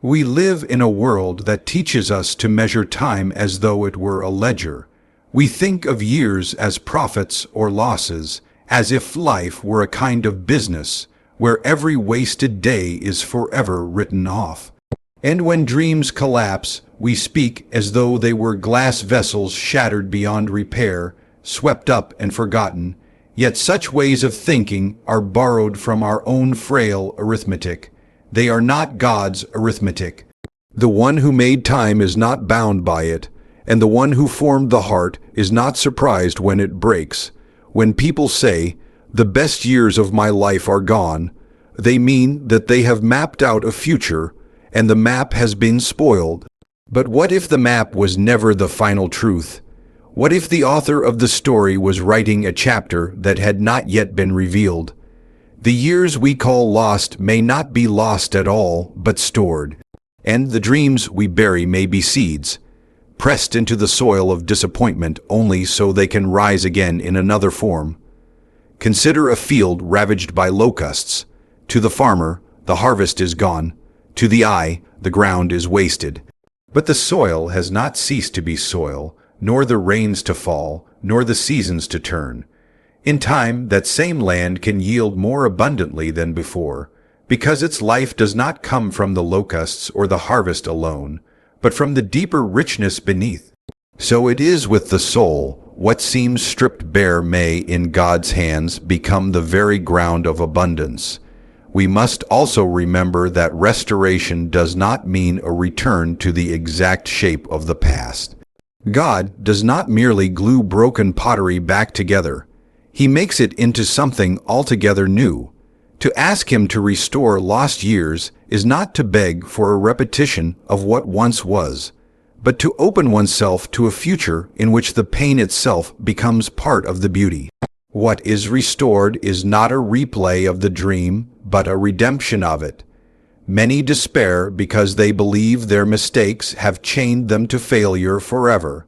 We live in a world that teaches us to measure time as though it were a ledger. We think of years as profits or losses, as if life were a kind of business, where every wasted day is forever written off. And when dreams collapse, we speak as though they were glass vessels shattered beyond repair, swept up and forgotten. Yet such ways of thinking are borrowed from our own frail arithmetic. They are not God's arithmetic. The one who made time is not bound by it, and the one who formed the heart is not surprised when it breaks. When people say, "The best years of my life are gone," they mean that they have mapped out a future, and the map has been spoiled. But what if the map was never the final truth? What if the author of the story was writing a chapter that had not yet been revealed? The years we call lost may not be lost at all, but stored. And the dreams we bury may be seeds, pressed into the soil of disappointment only so they can rise again in another form. Consider a field ravaged by locusts. To the farmer, the harvest is gone. To the eye, the ground is wasted. But the soil has not ceased to be soil, nor the rains to fall, nor the seasons to turn. In time, that same land can yield more abundantly than before, because its life does not come from the locusts or the harvest alone, but from the deeper richness beneath. So it is with the soul. What seems stripped bare may, in God's hands, become the very ground of abundance. We must also remember that restoration does not mean a return to the exact shape of the past. God does not merely glue broken pottery back together. He makes it into something altogether new. To ask Him to restore lost years is not to beg for a repetition of what once was, but to open oneself to a future in which the pain itself becomes part of the beauty. What is restored is not a replay of the dream, but a redemption of it. Many despair because they believe their mistakes have chained them to failure forever.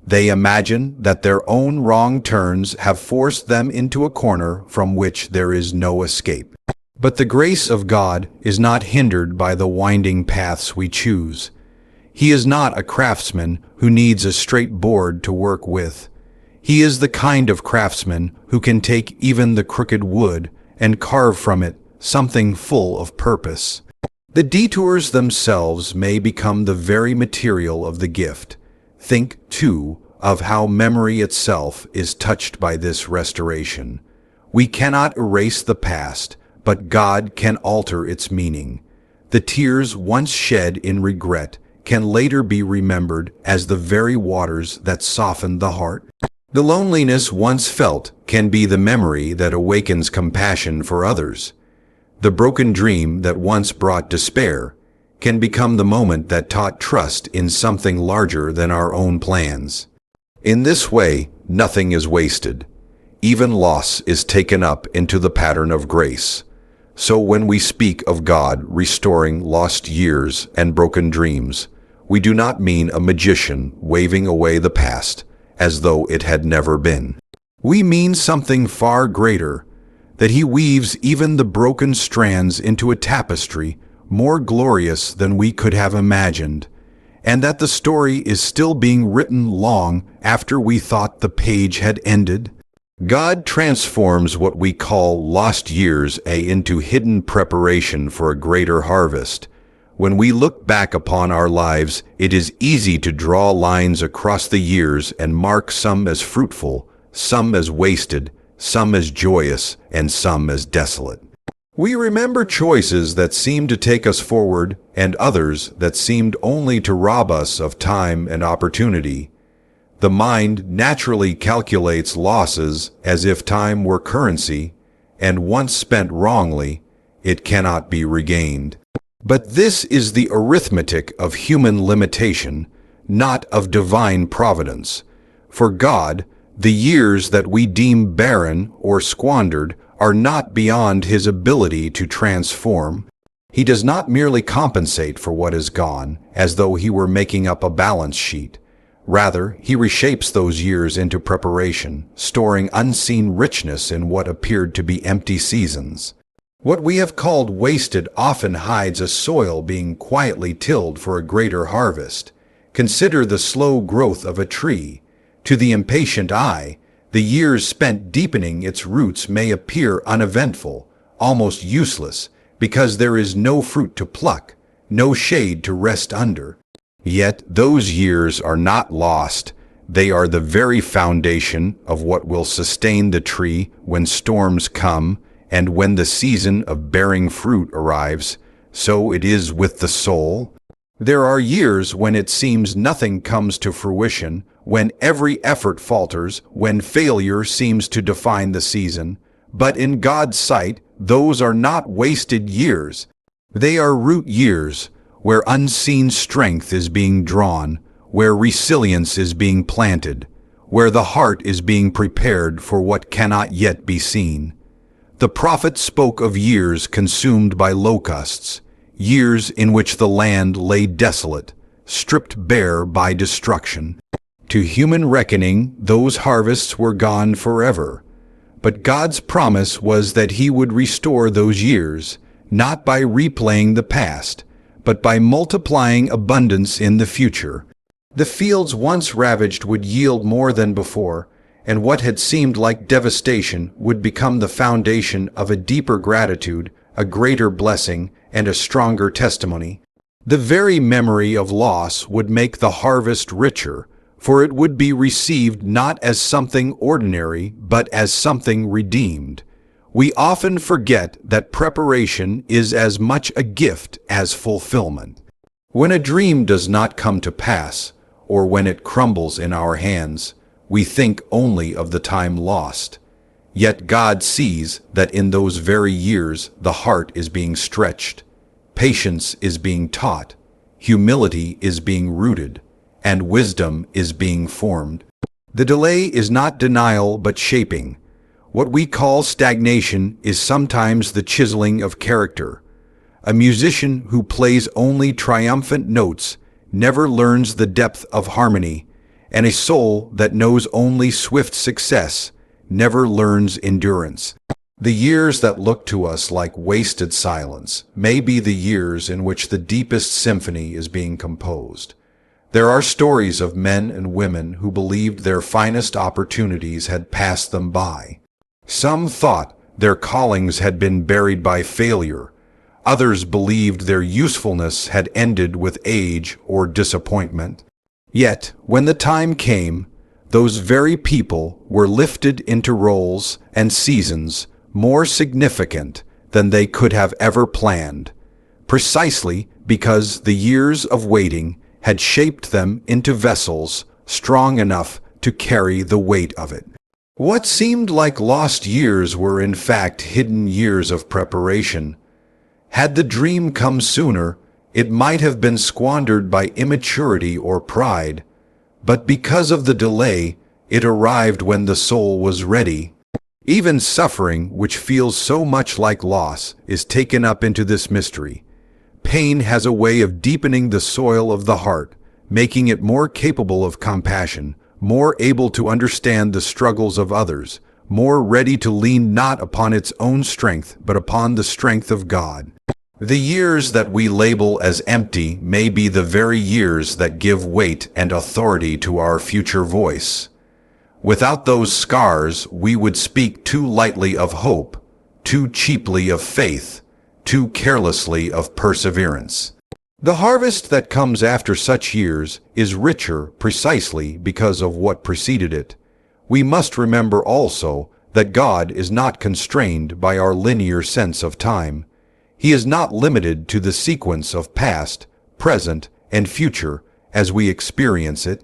They imagine that their own wrong turns have forced them into a corner from which there is no escape. But the grace of God is not hindered by the winding paths we choose. He is not a craftsman who needs a straight board to work with. He is the kind of craftsman who can take even the crooked wood and carve from it something full of purpose. The detours themselves may become the very material of the gift. Think, too, of how memory itself is touched by this restoration. We cannot erase the past, but God can alter its meaning. The tears once shed in regret can later be remembered as the very waters that soften the heart. The loneliness once felt can be the memory that awakens compassion for others. The broken dream that once brought despair can become the moment that taught trust in something larger than our own plans. In this way, nothing is wasted. Even loss is taken up into the pattern of grace. So when we speak of God restoring lost years and broken dreams, we do not mean a magician waving away the past as though it had never been. We mean something far greater, that He weaves even the broken strands into a tapestry more glorious than we could have imagined, and that the story is still being written long after we thought the page had ended. God transforms what we call lost years into hidden preparation for a greater harvest. When we look back upon our lives, it is easy to draw lines across the years and mark some as fruitful, some as wasted, some as joyous, and some as desolate. We remember choices that seemed to take us forward and others that seemed only to rob us of time and opportunity. The mind naturally calculates losses as if time were currency, and once spent wrongly, it cannot be regained. But this is the arithmetic of human limitation, not of divine providence. For God, the years that we deem barren or squandered are not beyond His ability to transform. He does not merely compensate for what is gone, as though He were making up a balance sheet. Rather, He reshapes those years into preparation, storing unseen richness in what appeared to be empty seasons. What we have called wasted often hides a soil being quietly tilled for a greater harvest. Consider the slow growth of a tree. To the impatient eye, the years spent deepening its roots may appear uneventful, almost useless, because there is no fruit to pluck, no shade to rest under. Yet those years are not lost. They are the very foundation of what will sustain the tree when storms come and when the season of bearing fruit arrives. So it is with the soul. There are years when it seems nothing comes to fruition, when every effort falters, when failure seems to define the season. But in God's sight, those are not wasted years. They are root years, where unseen strength is being drawn, where resilience is being planted, where the heart is being prepared for what cannot yet be seen. The prophet spoke of years consumed by locusts, years in which the land lay desolate, stripped bare by destruction. To human reckoning, those harvests were gone forever. But God's promise was that He would restore those years, not by replaying the past, but by multiplying abundance in the future. The fields once ravaged would yield more than before, and what had seemed like devastation would become the foundation of a deeper gratitude, a greater blessing, and a stronger testimony. The very memory of loss would make the harvest richer, for it would be received not as something ordinary, but as something redeemed. We often forget that preparation is as much a gift as fulfillment. When a dream does not come to pass, or when it crumbles in our hands, we think only of the time lost. Yet God sees that in those very years the heart is being stretched, patience is being taught, humility is being rooted, and wisdom is being formed. The delay is not denial but shaping. What we call stagnation is sometimes the chiseling of character. A musician who plays only triumphant notes never learns the depth of harmony, and a soul that knows only swift success never learns endurance. The years that look to us like wasted silence may be the years in which the deepest symphony is being composed. There are stories of men and women who believed their finest opportunities had passed them by. Some thought their callings had been buried by failure. Others believed their usefulness had ended with age or disappointment. Yet, when the time came, those very people were lifted into roles and seasons more significant than they could have ever planned, precisely because the years of waiting had shaped them into vessels strong enough to carry the weight of it. What seemed like lost years were in fact hidden years of preparation. Had the dream come sooner, it might have been squandered by immaturity or pride, but because of the delay, it arrived when the soul was ready. Even suffering, which feels so much like loss, is taken up into this mystery. Pain has a way of deepening the soil of the heart, making it more capable of compassion, more able to understand the struggles of others, more ready to lean not upon its own strength, but upon the strength of God. The years that we label as empty may be the very years that give weight and authority to our future voice. Without those scars, we would speak too lightly of hope, too cheaply of faith, too carelessly of perseverance. The harvest that comes after such years is richer precisely because of what preceded it. We must remember also that God is not constrained by our linear sense of time. He is not limited to the sequence of past, present, and future as we experience it.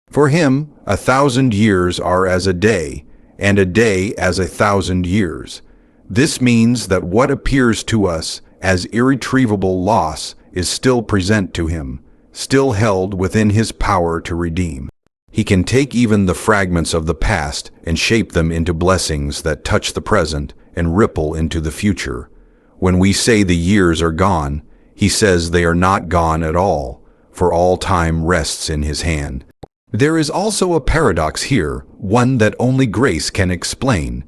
For Him, 1,000 years are as a day, and a day as 1,000 years. This means that what appears to us as irretrievable loss is still present to Him, still held within His power to redeem. He can take even the fragments of the past and shape them into blessings that touch the present and ripple into the future. When we say the years are gone, He says they are not gone at all, for all time rests in His hand. There is also a paradox here, one that only grace can explain.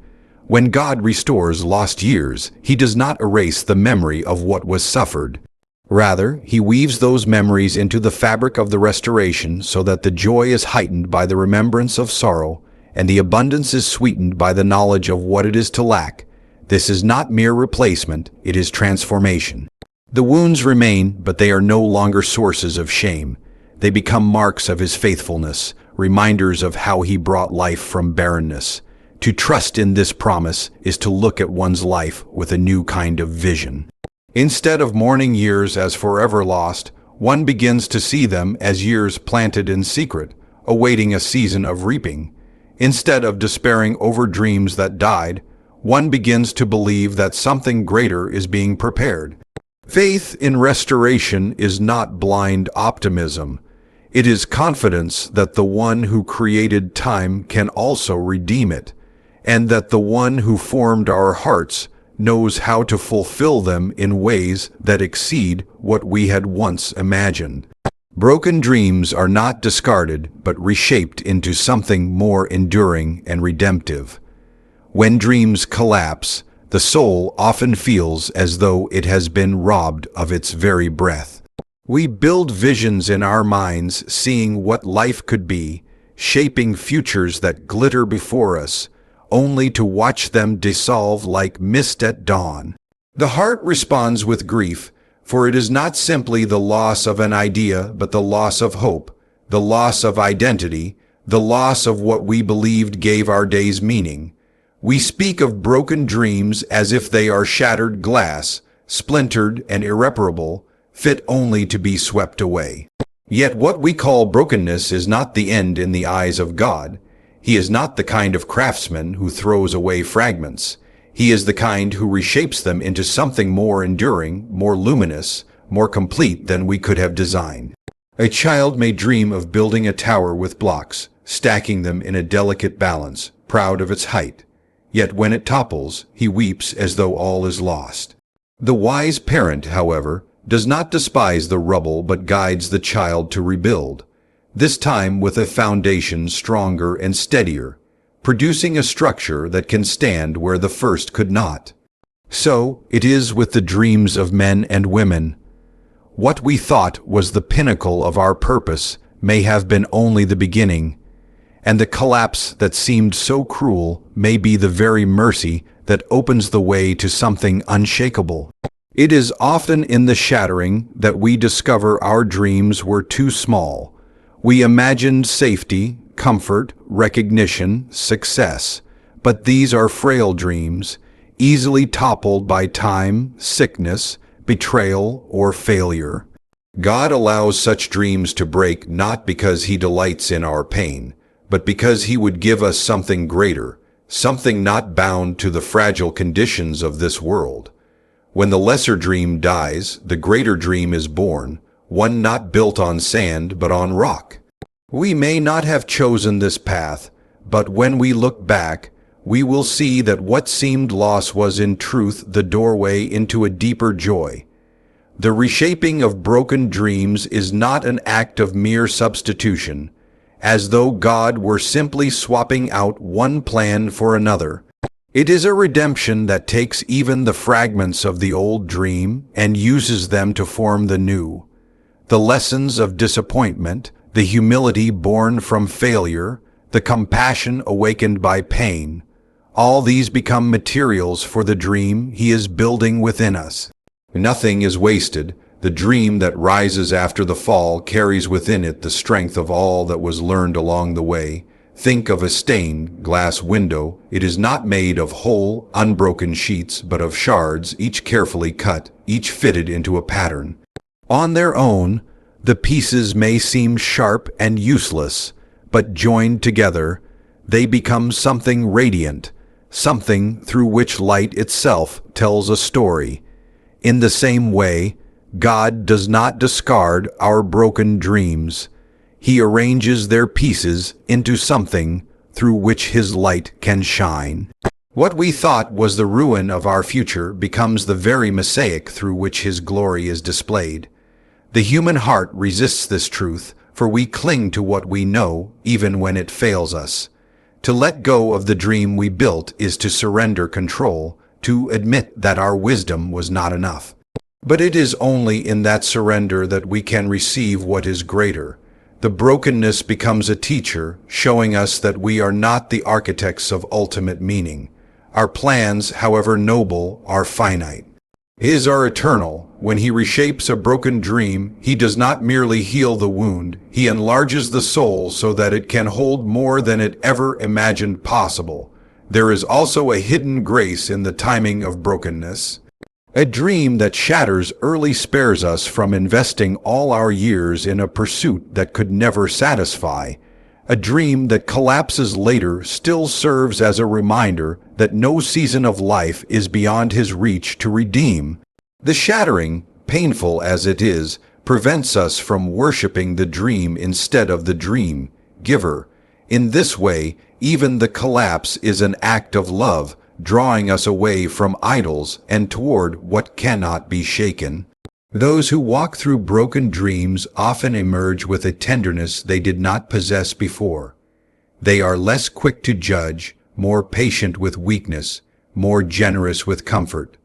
When God restores lost years, He does not erase the memory of what was suffered. Rather, He weaves those memories into the fabric of the restoration so that the joy is heightened by the remembrance of sorrow, and the abundance is sweetened by the knowledge of what it is to lack. This is not mere replacement, it is transformation. The wounds remain, but they are no longer sources of shame. They become marks of His faithfulness, reminders of how He brought life from barrenness. To trust in this promise is to look at one's life with a new kind of vision. Instead of mourning years as forever lost, one begins to see them as years planted in secret, awaiting a season of reaping. Instead of despairing over dreams that died, one begins to believe that something greater is being prepared. Faith in restoration is not blind optimism. It is confidence that the one who created time can also redeem it, and that the one who formed our hearts knows how to fulfill them in ways that exceed what we had once imagined. Broken dreams are not discarded, but reshaped into something more enduring and redemptive. When dreams collapse, the soul often feels as though it has been robbed of its very breath. We build visions in our minds, seeing what life could be, shaping futures that glitter before us, only to watch them dissolve like mist at dawn. The heart responds with grief, for it is not simply the loss of an idea, but the loss of hope, the loss of identity, the loss of what we believed gave our days meaning. We speak of broken dreams as if they are shattered glass, splintered and irreparable, fit only to be swept away. Yet what we call brokenness is not the end in the eyes of God. He is not the kind of craftsman who throws away fragments. He is the kind who reshapes them into something more enduring, more luminous, more complete than we could have designed. A child may dream of building a tower with blocks, stacking them in a delicate balance, proud of its height. Yet when it topples, he weeps as though all is lost. The wise parent, however, does not despise the rubble but guides the child to rebuild, this time with a foundation stronger and steadier, producing a structure that can stand where the first could not. So it is with the dreams of men and women. What we thought was the pinnacle of our purpose may have been only the beginning, and the collapse that seemed so cruel may be the very mercy that opens the way to something unshakable. It is often in the shattering that we discover our dreams were too small. We imagined safety, comfort, recognition, success, but these are frail dreams, easily toppled by time, sickness, betrayal, or failure. God allows such dreams to break not because He delights in our pain, but because He would give us something greater, something not bound to the fragile conditions of this world. When the lesser dream dies, the greater dream is born, one not built on sand but on rock. We may not have chosen this path, but when we look back, we will see that what seemed loss was in truth the doorway into a deeper joy. The reshaping of broken dreams is not an act of mere substitution, as though God were simply swapping out one plan for another. It is a redemption that takes even the fragments of the old dream and uses them to form the new. The lessons of disappointment, the humility born from failure, the compassion awakened by pain, all these become materials for the dream He is building within us. Nothing is wasted. The dream that rises after the fall carries within it the strength of all that was learned along the way. Think of a stained glass window. It is not made of whole, unbroken sheets, but of shards, each carefully cut, each fitted into a pattern. On their own, the pieces may seem sharp and useless, but joined together, they become something radiant, something through which light itself tells a story. In the same way, God does not discard our broken dreams. He arranges their pieces into something through which His light can shine. What we thought was the ruin of our future becomes the very mosaic through which His glory is displayed. The human heart resists this truth, for we cling to what we know even when it fails us. To let go of the dream we built is to surrender control, to admit that our wisdom was not enough. But it is only in that surrender that we can receive what is greater. The brokenness becomes a teacher, showing us that we are not the architects of ultimate meaning. Our plans, however noble, are finite. His are eternal. When he reshapes a broken dream, he does not merely heal the wound, he enlarges the soul so that it can hold more than it ever imagined possible. There is also a hidden grace in the timing of brokenness. A dream that shatters early spares us from investing all our years in a pursuit that could never satisfy. A dream that collapses later still serves as a reminder that no season of life is beyond his reach to redeem. The shattering, painful as it is, prevents us from worshiping the dream instead of the dream giver. In this way, even the collapse is an act of love, drawing us away from idols and toward what cannot be shaken. Those who walk through broken dreams often emerge with a tenderness they did not possess before. They are less quick to judge, more patient with weakness, more generous with comfort.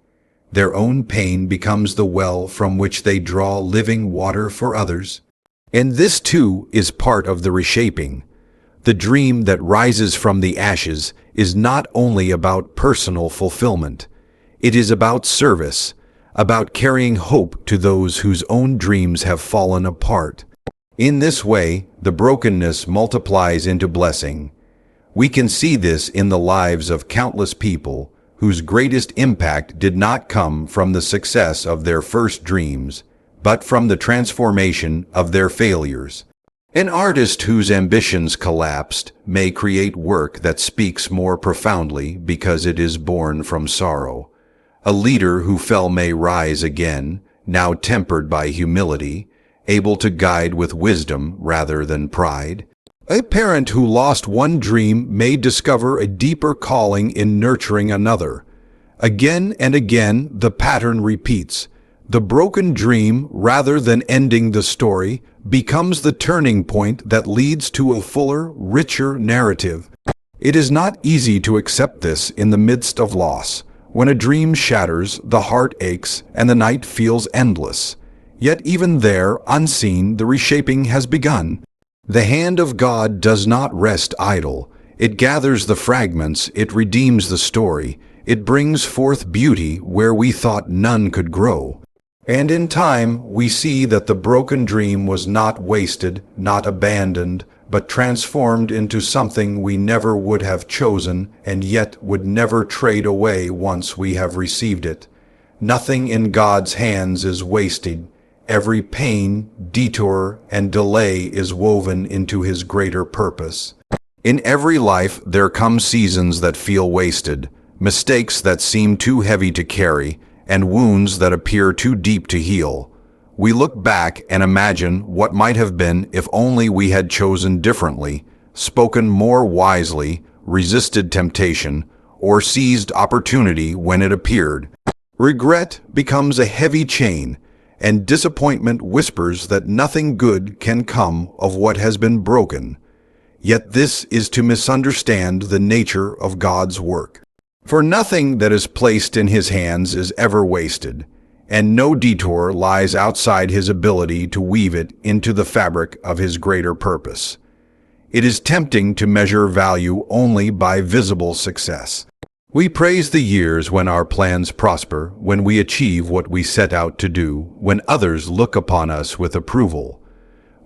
Their own pain becomes the well from which they draw living water for others. And this too is part of the reshaping. The dream that rises from the ashes is not only about personal fulfillment. It is about service, about carrying hope to those whose own dreams have fallen apart. In this way, the brokenness multiplies into blessing. We can see this in the lives of countless people whose greatest impact did not come from the success of their first dreams, but from the transformation of their failures. An artist whose ambitions collapsed may create work that speaks more profoundly because it is born from sorrow. A leader who fell may rise again, now tempered by humility, able to guide with wisdom rather than pride. A parent who lost one dream may discover a deeper calling in nurturing another. Again and again, the pattern repeats. The broken dream, rather than ending the story, becomes the turning point that leads to a fuller, richer narrative. It is not easy to accept this in the midst of loss. When a dream shatters, the heart aches, and the night feels endless. Yet even there, unseen, the reshaping has begun. The hand of God does not rest idle. It gathers the fragments, it redeems the story, it brings forth beauty where we thought none could grow. And in time, we see that the broken dream was not wasted, not abandoned, but transformed into something we never would have chosen and yet would never trade away once we have received it. Nothing in God's hands is wasted. Every pain, detour, and delay is woven into his greater purpose. In every life, there come seasons that feel wasted, mistakes that seem too heavy to carry, and wounds that appear too deep to heal. We look back and imagine what might have been if only we had chosen differently, spoken more wisely, resisted temptation, or seized opportunity when it appeared. Regret becomes a heavy chain, and disappointment whispers that nothing good can come of what has been broken. Yet this is to misunderstand the nature of God's work. For nothing that is placed in his hands is ever wasted, and no detour lies outside his ability to weave it into the fabric of his greater purpose. It is tempting to measure value only by visible success. We praise the years when our plans prosper, when we achieve what we set out to do, when others look upon us with approval.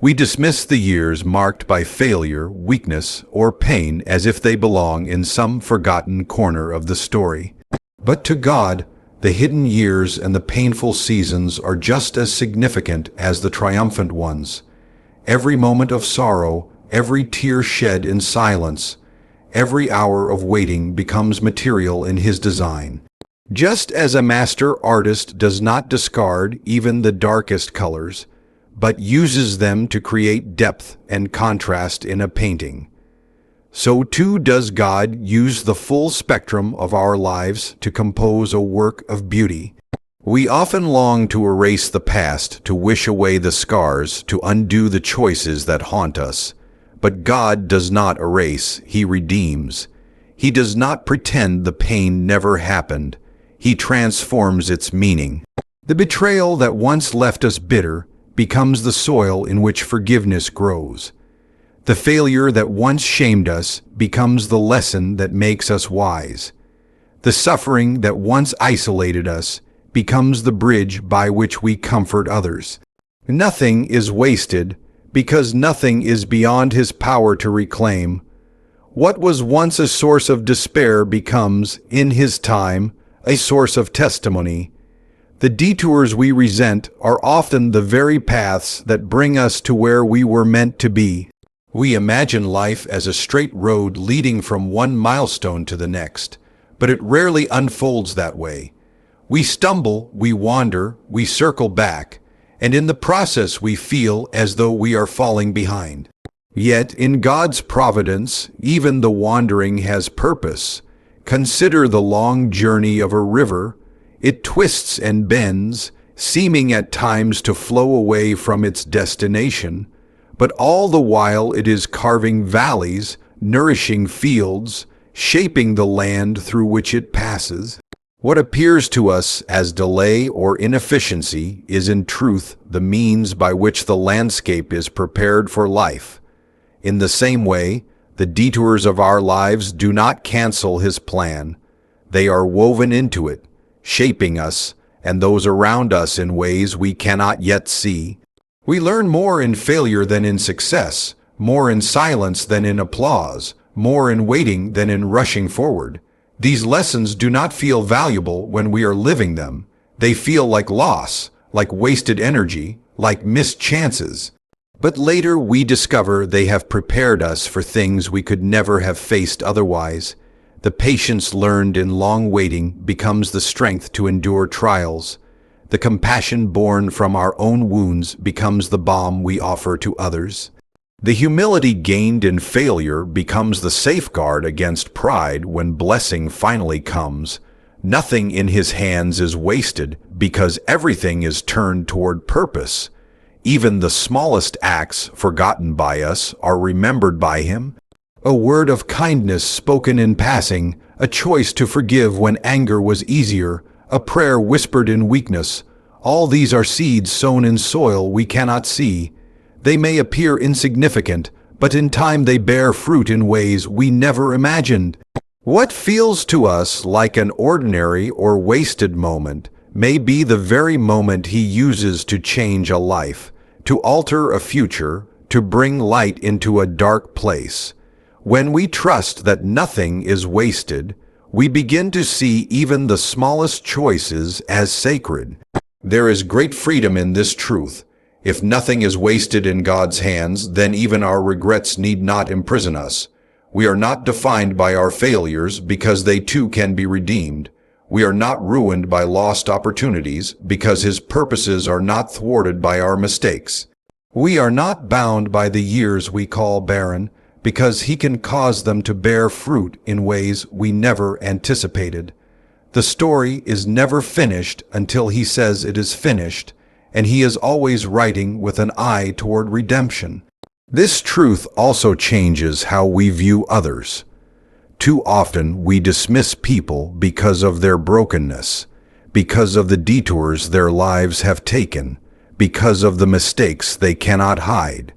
We dismiss the years marked by failure, weakness, or pain as if they belong in some forgotten corner of the story. But to God, the hidden years and the painful seasons are just as significant as the triumphant ones. Every moment of sorrow, every tear shed in silence, every hour of waiting becomes material in his design. Just as a master artist does not discard even the darkest colors, but uses them to create depth and contrast in a painting, so too does God use the full spectrum of our lives to compose a work of beauty. We often long to erase the past, to wish away the scars, to undo the choices that haunt us. But God does not erase, He redeems. He does not pretend the pain never happened. He transforms its meaning. The betrayal that once left us bitter becomes the soil in which forgiveness grows. The failure that once shamed us becomes the lesson that makes us wise. The suffering that once isolated us becomes the bridge by which we comfort others. Nothing is wasted because nothing is beyond His power to reclaim. What was once a source of despair becomes, in His time, a source of testimony. The detours we resent are often the very paths that bring us to where we were meant to be. We imagine life as a straight road leading from one milestone to the next, but it rarely unfolds that way. We stumble, we wander, we circle back, and in the process we feel as though we are falling behind. Yet in God's providence, even the wandering has purpose. Consider the long journey of a river. It twists and bends, seeming at times to flow away from its destination, but all the while it is carving valleys, nourishing fields, shaping the land through which it passes. What appears to us as delay or inefficiency is in truth the means by which the landscape is prepared for life. In the same way, the detours of our lives do not cancel His plan. They are woven into it, shaping us and those around us in ways we cannot yet see. We learn more in failure than in success, more in silence than in applause, more in waiting than in rushing forward. These lessons do not feel valuable when we are living them. They feel like loss, like wasted energy, like missed chances. But later we discover they have prepared us for things we could never have faced otherwise. The patience learned in long waiting becomes the strength to endure trials. The compassion born from our own wounds becomes the balm we offer to others. The humility gained in failure becomes the safeguard against pride when blessing finally comes. Nothing in His hands is wasted because everything is turned toward purpose. Even the smallest acts forgotten by us are remembered by Him. A word of kindness spoken in passing, a choice to forgive when anger was easier, a prayer whispered in weakness. All these are seeds sown in soil we cannot see. They may appear insignificant, but in time they bear fruit in ways we never imagined. What feels to us like an ordinary or wasted moment may be the very moment He uses to change a life, to alter a future, to bring light into a dark place. When we trust that nothing is wasted, we begin to see even the smallest choices as sacred. There is great freedom in this truth. If nothing is wasted in God's hands, then even our regrets need not imprison us. We are not defined by our failures because they too can be redeemed. We are not ruined by lost opportunities because His purposes are not thwarted by our mistakes. We are not bound by the years we call barren because He can cause them to bear fruit in ways we never anticipated. The story is never finished until He says it is finished, and He is always writing with an eye toward redemption. This truth also changes how we view others. Too often we dismiss people because of their brokenness, because of the detours their lives have taken, because of the mistakes they cannot hide.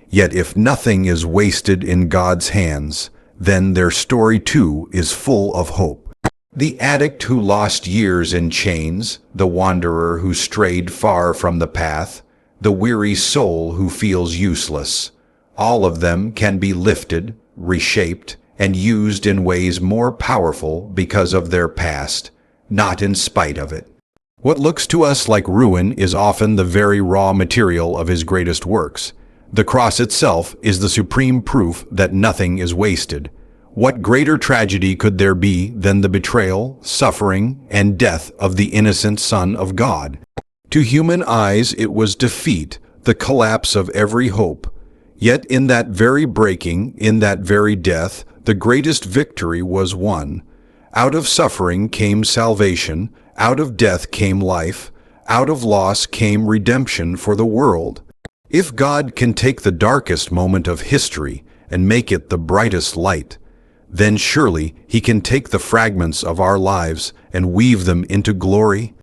Yet if nothing is wasted in God's hands, then their story too is full of hope. The addict who lost years in chains, the wanderer who strayed far from the path, the weary soul who feels useless, all of them can be lifted, reshaped, and used in ways more powerful because of their past, not in spite of it. What looks to us like ruin is often the very raw material of His greatest works. The cross itself is the supreme proof that nothing is wasted. What greater tragedy could there be than the betrayal, suffering, and death of the innocent Son of God? To human eyes it was defeat, the collapse of every hope. Yet in that very breaking, in that very death, the greatest victory was won. Out of suffering came salvation, out of death came life, out of loss came redemption for the world. If God can take the darkest moment of history and make it the brightest light, then surely He can take the fragments of our lives and weave them into glory,